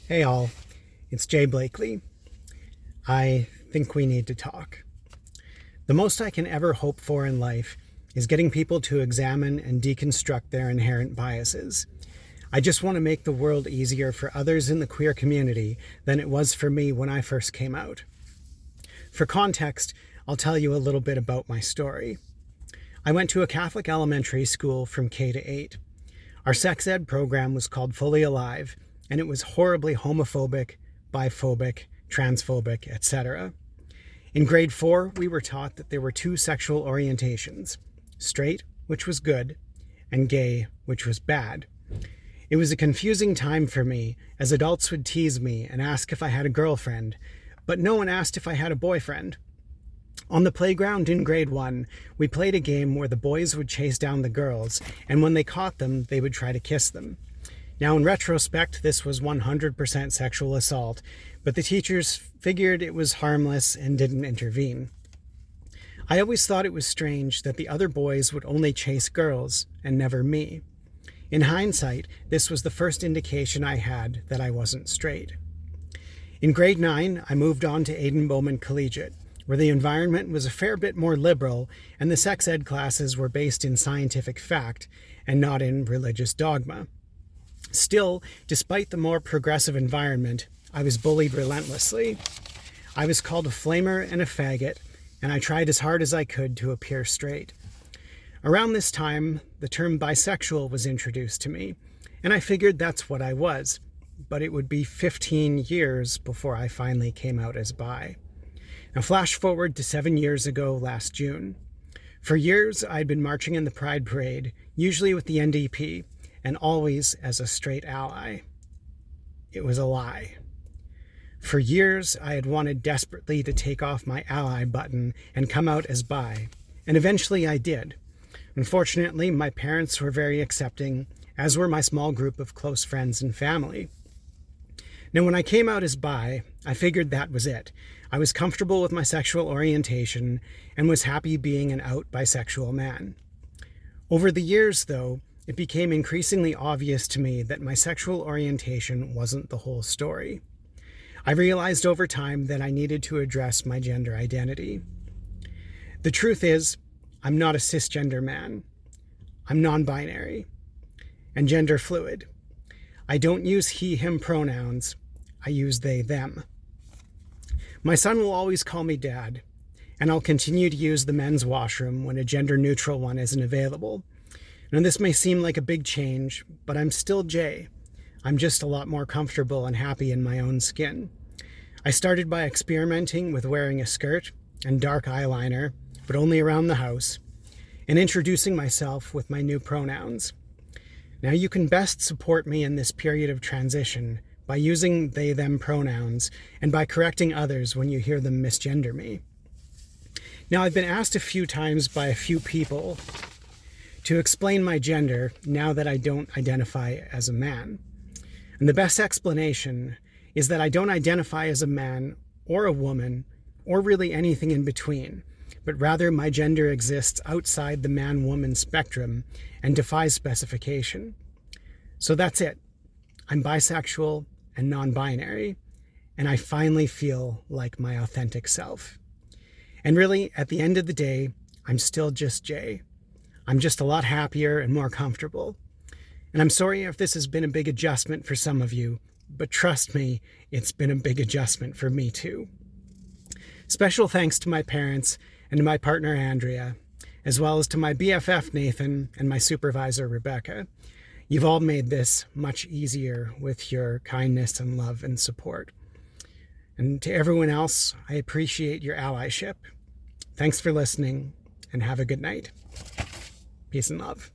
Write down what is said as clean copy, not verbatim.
Hey all, it's Jay Blakely. I think we need to talk. The most I can ever hope for in life is getting people to examine and deconstruct their inherent biases. I just want to make the world easier for others in the queer community than it was for me when I first came out. For context, I'll tell you a little bit about my story. I went to a Catholic elementary school from K to 8. Our sex ed program was called Fully Alive, and it was horribly homophobic, biphobic, transphobic, etc. In grade 4, we were taught that there were two sexual orientations: straight, which was good, and gay, which was bad. It was a confusing time for me, as adults would tease me and ask if I had a girlfriend, but no one asked if I had a boyfriend. On the playground in grade 1, we played a game where the boys would chase down the girls, and when they caught them, they would try to kiss them. Now, in retrospect, this was 100% sexual assault, but the teachers figured it was harmless and didn't intervene. I always thought it was strange that the other boys would only chase girls and never me. In hindsight, this was the first indication I had that I wasn't straight. In grade 9, I moved on to Aidan Bowman Collegiate, where the environment was a fair bit more liberal and the sex ed classes were based in scientific fact and not in religious dogma. Still, despite the more progressive environment, I was bullied relentlessly. I was called a flamer and a faggot, and I tried as hard as I could to appear straight. Around this time, the term bisexual was introduced to me, and I figured that's what I was, but it would be 15 years before I finally came out as bi. Now flash forward to 7 years ago last June. For years, I'd been marching in the Pride Parade, usually with the NDP, and always as a straight ally. It was a lie. For years, I had wanted desperately to take off my ally button and come out as bi, and eventually I did. Unfortunately, my parents were very accepting, as were my small group of close friends and family. Now, when I came out as bi, I figured that was it. I was comfortable with my sexual orientation and was happy being an out bisexual man. Over the years, though, it became increasingly obvious to me that my sexual orientation wasn't the whole story. I realized over time that I needed to address my gender identity. The truth is, I'm not a cisgender man. I'm non-binary and gender fluid. I don't use he, him pronouns. I use they, them. My son will always call me dad, and I'll continue to use the men's washroom when a gender-neutral one isn't available. Now, this may seem like a big change, but I'm still Jay. I'm just a lot more comfortable and happy in my own skin. I started by experimenting with wearing a skirt and dark eyeliner, but only around the house, and introducing myself with my new pronouns. Now, you can best support me in this period of transition by using they, them pronouns and by correcting others when you hear them misgender me. Now, I've been asked a few times by a few people to explain my gender now that I don't identify as a man. And the best explanation is that I don't identify as a man or a woman or really anything in between, but rather my gender exists outside the man-woman spectrum and defies specification. So that's it. I'm bisexual and non-binary, and I finally feel like my authentic self. And really, at the end of the day, I'm still just Jay. I'm just a lot happier and more comfortable. And I'm sorry if this has been a big adjustment for some of you, but trust me, it's been a big adjustment for me too. Special thanks to my parents and to my partner Andrea, as well as to my BFF Nathan and my supervisor Rebecca. You've all made this much easier with your kindness and love and support. And to everyone else, I appreciate your allyship. Thanks for listening, and have a good night. Peace and love.